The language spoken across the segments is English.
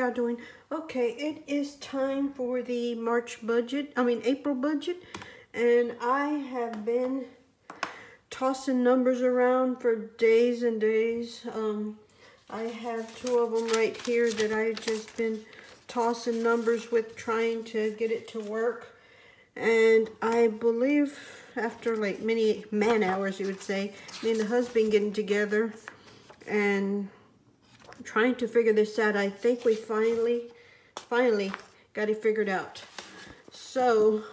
y'all doing? Okay, it is time for the April budget. And I have been tossing numbers around for days and days. I have two of them right here that I've just been tossing numbers with, trying to get it to work. And I believe after like many man hours, you would say, me and the husband getting together and trying to figure this out, I think we finally got it figured out. So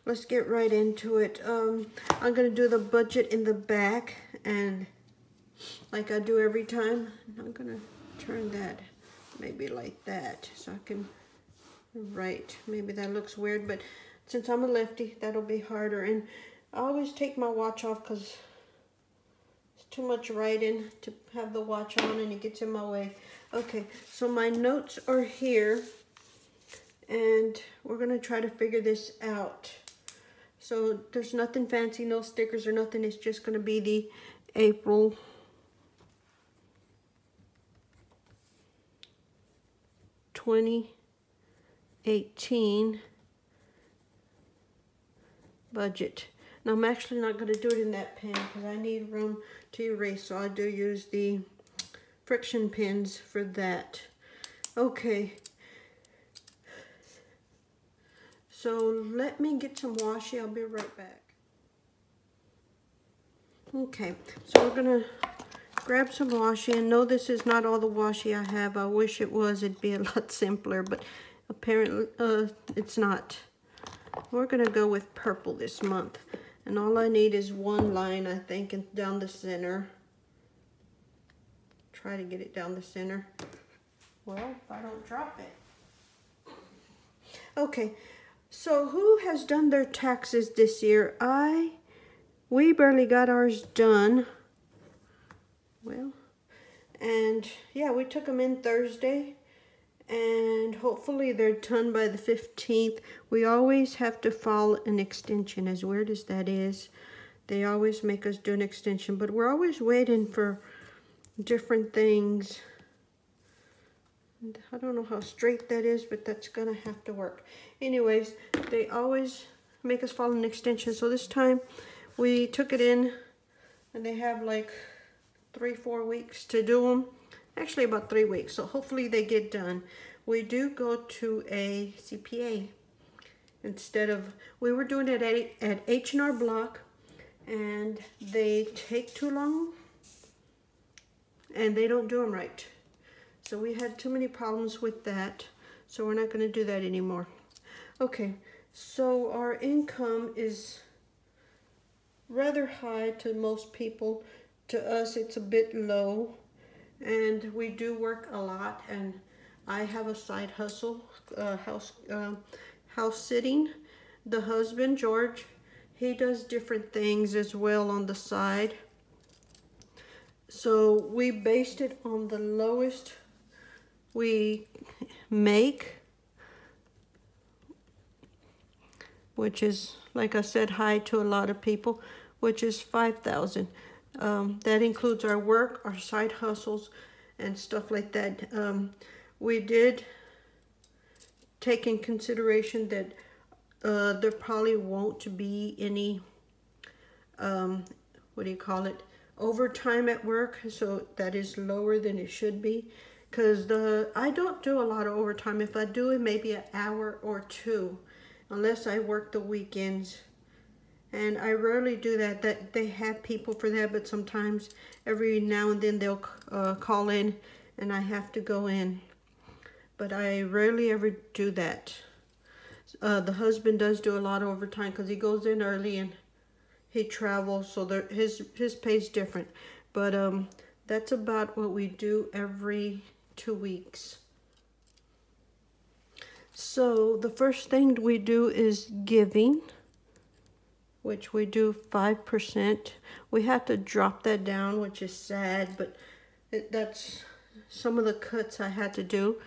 let's get right into it. I'm gonna do the budget in the back, and like I do every time, I'm gonna turn that maybe like that so I can write. Maybe that looks weird, but since I'm a lefty, that'll be harder. And I always take my watch off because it's too much writing to have the watch on and it gets in my way. Okay, so my notes are here, and we're gonna try to figure this out. So there's nothing fancy, no stickers or nothing. It's just gonna be the April 2018 budget. Now I'm actually not going to do it in that pen because I need room to erase, so I do use the friction pens for that. Okay, so let me get some washi. I'll be right back. Okay, so we're gonna grab some washi, and no, this is not all the washi I have. I wish it was. It'd be a lot simpler, but apparently it's not. We're gonna go with purple this month, and all I need is one line, I think, and down the center. Try to get it down the center. Well, if I don't drop it. Okay, so who has done their taxes this year? We barely got ours done. Well, and yeah, we took them in Thursday, and hopefully they're done by the 15th. We always have to file an extension, as weird as that is. They always make us do an extension, but we're always waiting for different things. And I don't know how straight that is, but that's gonna have to work. Anyways, they always make us file an extension. So this time we took it in, and they have like 3-4 weeks to do them. Actually about 3 weeks, so hopefully they get done. We do go to a CPA instead of, we were doing it at H&R Block, and they take too long and they don't do them right. So we had too many problems with that, so we're not going to do that anymore. Okay, so our income is rather high to most people. To us, it's a bit low. And we do work a lot, and I have a side hustle, house sitting. The husband, George, he does different things as well on the side. So we based it on the lowest we make, which is, like I said, high to a lot of people, which is $5,000. That includes our work, our side hustles, and stuff like that. We did take in consideration that there probably won't be any, overtime at work, so that is lower than it should be. Because I don't do a lot of overtime. If I do it, maybe an hour or two, unless I work the weekends. And I rarely do that. They have people for that, but sometimes every now and then they'll call in and I have to go in. But I rarely ever do that. The husband does do a lot of overtime because he goes in early and he travels, so his pay's different. But that's about what we do every 2 weeks. So the first thing we do is giving, which we do 5%. We have to drop that down, which is sad, but that's some of the cuts I had to do.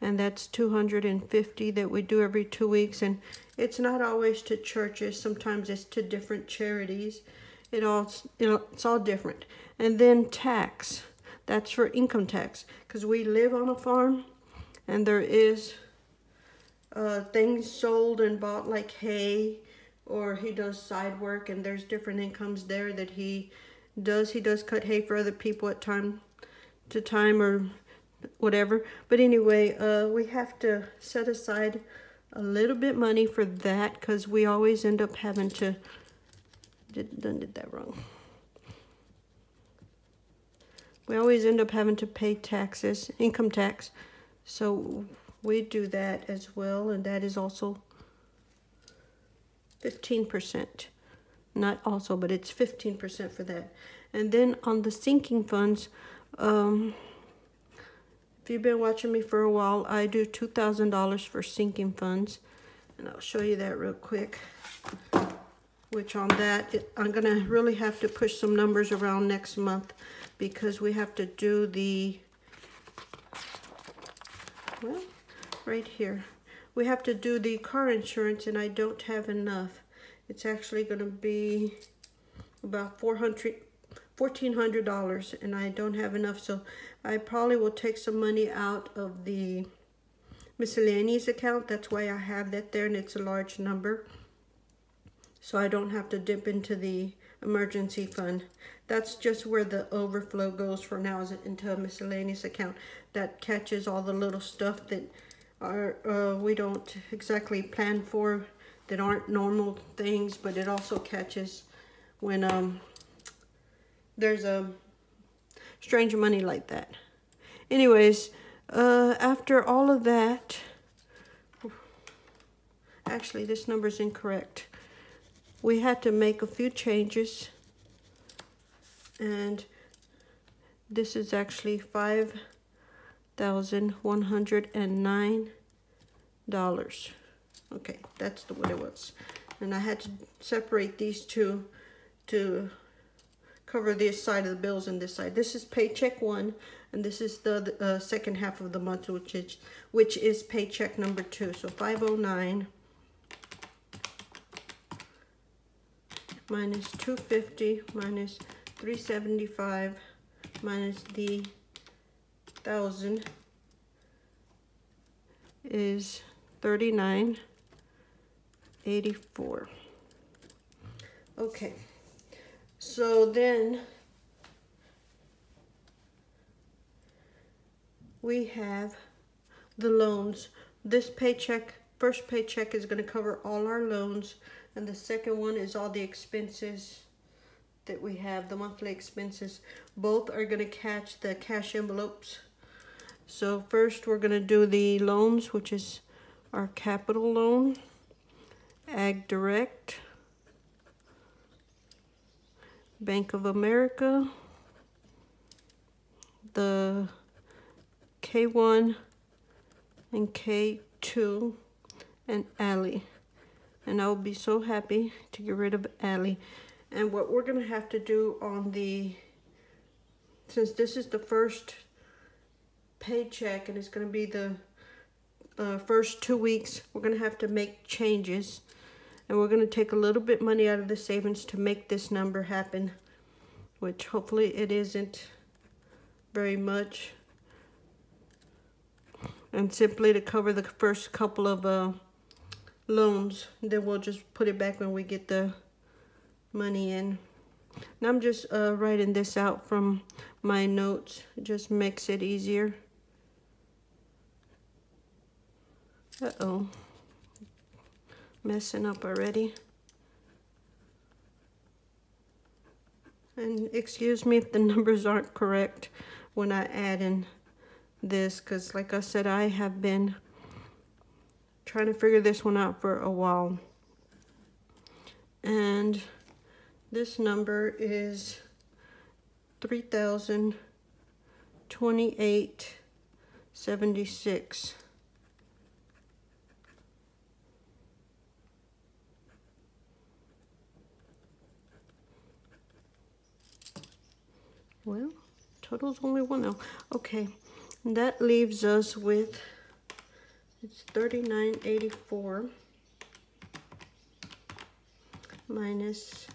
And that's $250 that we do every 2 weeks. And it's not always to churches. Sometimes it's to different charities. It's all different. And then tax. That's for income tax, because we live on a farm and there is things sold and bought like hay, or he does side work, and there's different incomes there that he does. He does cut hay for other people at time to time or whatever. But anyway, we have to set aside a little bit money for that because we always end up having to, did that wrong. We always end up having to pay taxes, income tax. So we do that as well, and that is also 15%. Not also, but it's 15% for that. And then on the sinking funds, if you've been watching me for a while, I do $2,000 for sinking funds. And I'll show you that real quick. Which on that, I'm going to really have to push some numbers around next month because we have to do the, well, right here. We have to do the car insurance, and I don't have enough. It's actually going to be about $1,400, and I don't have enough. So I probably will take some money out of the miscellaneous account. That's why I have that there, and it's a large number. So I don't have to dip into the emergency fund. That's just where the overflow goes for now, is into a miscellaneous account that catches all the little stuff that are we don't exactly plan for, that aren't normal things, but it also catches when there's a strange money like that. Anyways, after all of that, actually this number's incorrect. We had to make a few changes, and this is actually $5,109. Okay, that's what it was. And I had to separate these two to cover this side of the bills and this side. This is paycheck 1, and this is the second half of the month, which is paycheck number 2. So 509 minus 250 minus 375 minus the 1,000 is 39.84. Okay, so then we have the loans. This paycheck, first paycheck, is going to cover all our loans, and the second one is all the expenses that we have, the monthly expenses. Both are going to catch the cash envelopes. So first we're going to do the loans, which is our capital loan, Ag Direct, Bank of America, the K1 and K2, and Alley. And I'll be so happy to get rid of Alley. And what we're going to have to do on the, since this is the first paycheck and it's going to be the first 2 weeks, we're going to have to make changes. And we're going to take a little bit money out of the savings to make this number happen, which hopefully it isn't very much. And simply to cover the first couple of loans, then we'll just put it back when we get the money in. And I'm just writing this out from my notes. It just makes it easier. Uh-oh. Messing up already. And excuse me if the numbers aren't correct when I add in this, because like I said, I have been trying to figure this one out for a while. And this number is $3,028.76. Well, total's only 1 now. Okay, and that leaves us with, it's $39.84 minus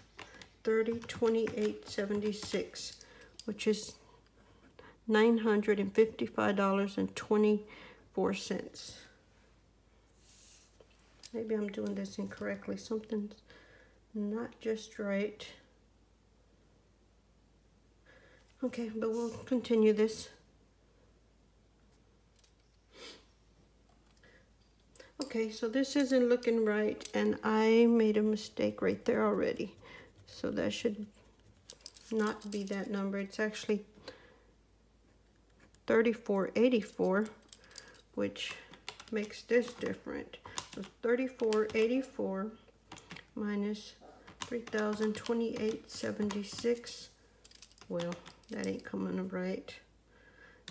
$30.28.76, which is $955.20 Maybe I'm doing this incorrectly. Something's not just right. Okay, but we'll continue this. Okay, so this isn't looking right, and I made a mistake right there already. So that should not be that number. It's actually 3484, which makes this different. So 3484 minus 3028.76. Well, that ain't coming right.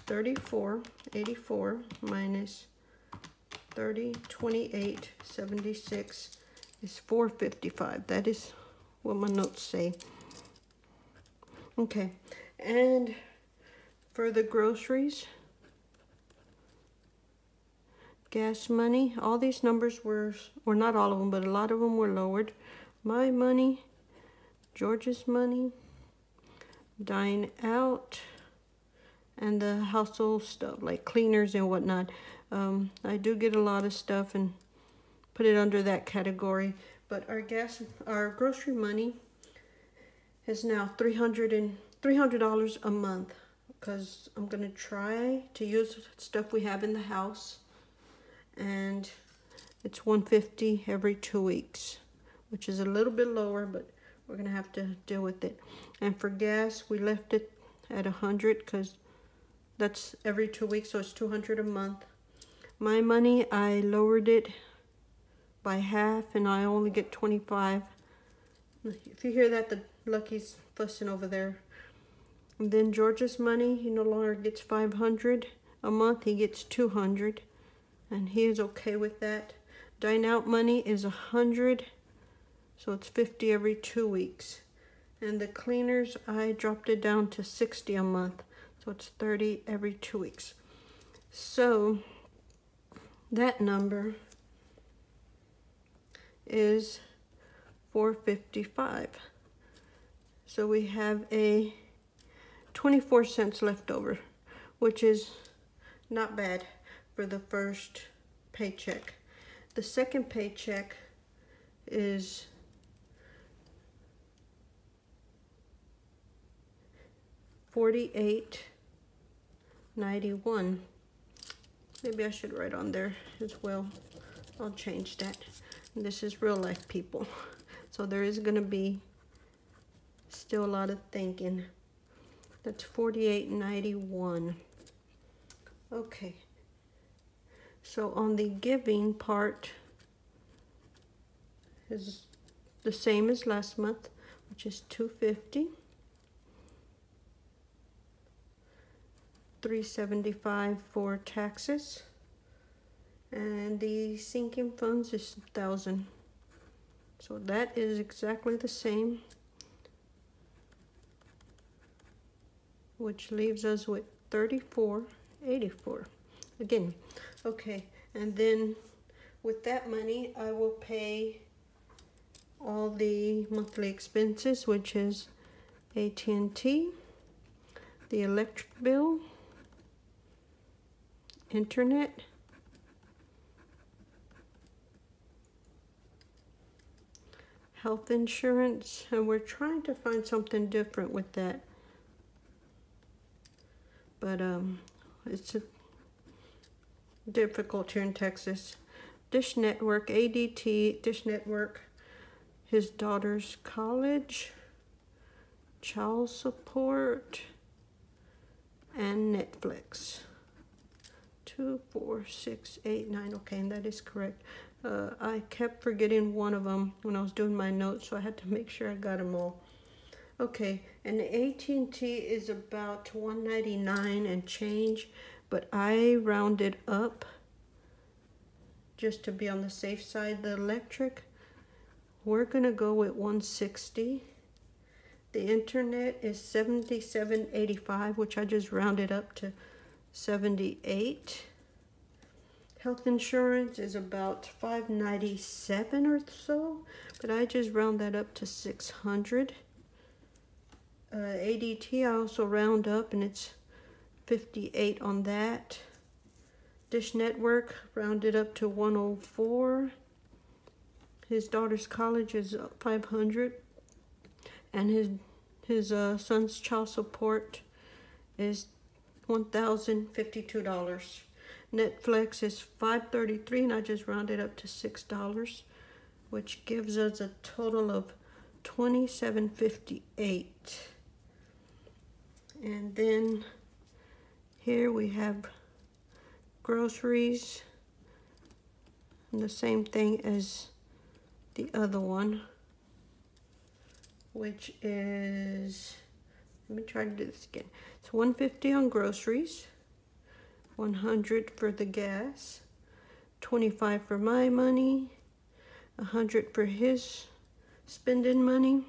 3484 minus 3028.76 is 455. That is what my notes say. Okay, and for the groceries, gas money, all these numbers were, or not all of them, but a lot of them were lowered. My money, George's money, dine out, and the household stuff like cleaners and whatnot. I do get a lot of stuff and put it under that category, but our grocery money is now $300 a month, because I'm gonna try to use stuff we have in the house, and it's $150 every 2 weeks, which is a little bit lower, but we're gonna have to deal with it. And for gas, we left it at 100 because that's every 2 weeks, so it's 200 a month. My money, I lowered it by half, and I only get 25. If you hear that, the Lucky's fussing over there. And then George's money, he no longer gets 500 a month, he gets 200, and he is okay with that. Dine out money is 100, so it's 50 every 2 weeks. And the cleaners, I dropped it down to 60 a month, so it's 30 every 2 weeks. So that number is 455. So we have a 24 cents left over, which is not bad for the first paycheck. The second paycheck is $48.91. Maybe I should write on there as well. I'll change that. And this is real life, people. So there is going to be still a lot of thinking. That's $48.91. Okay. So on the giving part is the same as last month, which is $250. $375 for taxes, and the sinking funds is $1,000. So that is exactly the same, which leaves us with $34.84 again. Okay, and then with that money, I will pay all the monthly expenses, which is AT&T, the electric bill, internet, health insurance, and we're trying to find something different with that, but it's difficult here in Texas. Dish Network, ADT, Dish Network, his daughter's college, child support, and Netflix. 2, 4, 6, 8, 9. Okay, and that is correct. I kept forgetting one of them when I was doing my notes, so I had to make sure I got them all. Okay, and the AT&T is about $199 and change, but I rounded up just to be on the safe side. The electric, we're gonna go with $160. The internet is $77.85, which I just rounded up to $78. Health insurance is about $597 or so, but I just round that up to $600. ADT I also round up, and it's $58 on that. Dish Network, rounded up to 104. His daughter's college is 500, and his son's child support is $1,052. Netflix is $5.33, and I just rounded up to $6, which gives us a total of $27.58. And then here we have groceries, and the same thing as the other one, which is, let me try to do this again. It's $150 on groceries, $100 for the gas, $25 for my money, $100 for his spending money.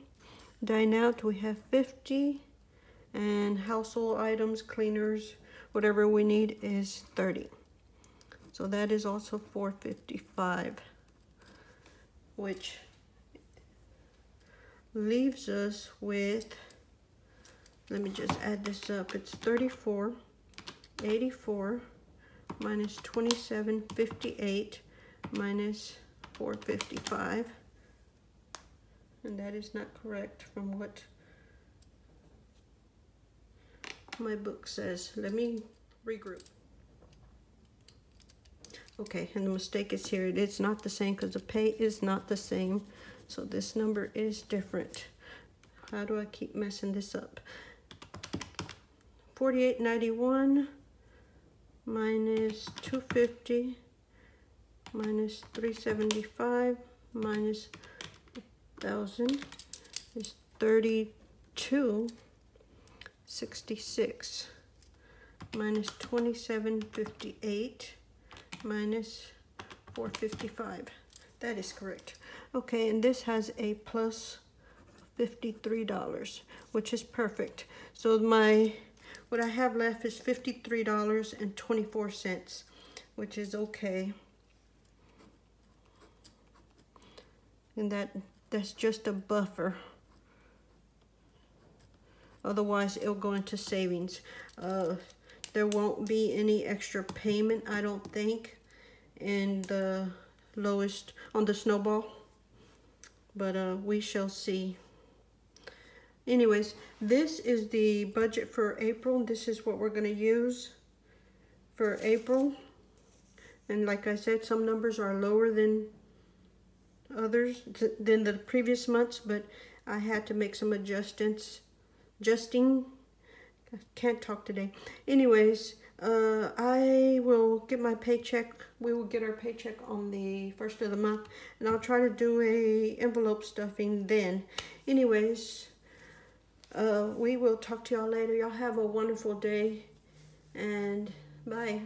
Dine out, we have $50, and household items, cleaners, whatever we need is $30. So that is also $455, which leaves us with, let me just add this up, it's $34.84 minus $27.58 minus $455, and that is not correct from what my book says. Let me regroup. Okay, and the mistake is here. It's not the same because the pay is not the same. So this number is different. How do I keep messing this up? $48.91 minus $250 minus $375 minus 1,000 is $32.66 minus $27.58 minus $455. That is correct. Okay, and this has a plus $53, which is perfect. So what I have left is $53.24, which is okay. And that's just a buffer. Otherwise, it'll go into savings. There won't be any extra payment, I don't think, in the lowest, on the snowball. But we shall see. Anyways, this is the budget for April. This is what we're going to use for April. And like I said, some numbers are lower than others, than the previous months, but I had to make some adjustments. I can't talk today. Anyways, I will get my paycheck. We will get our paycheck on the 1st of the month, and I'll try to do a envelope stuffing then. Anyways, we will talk to y'all later. Y'all have a wonderful day, and bye.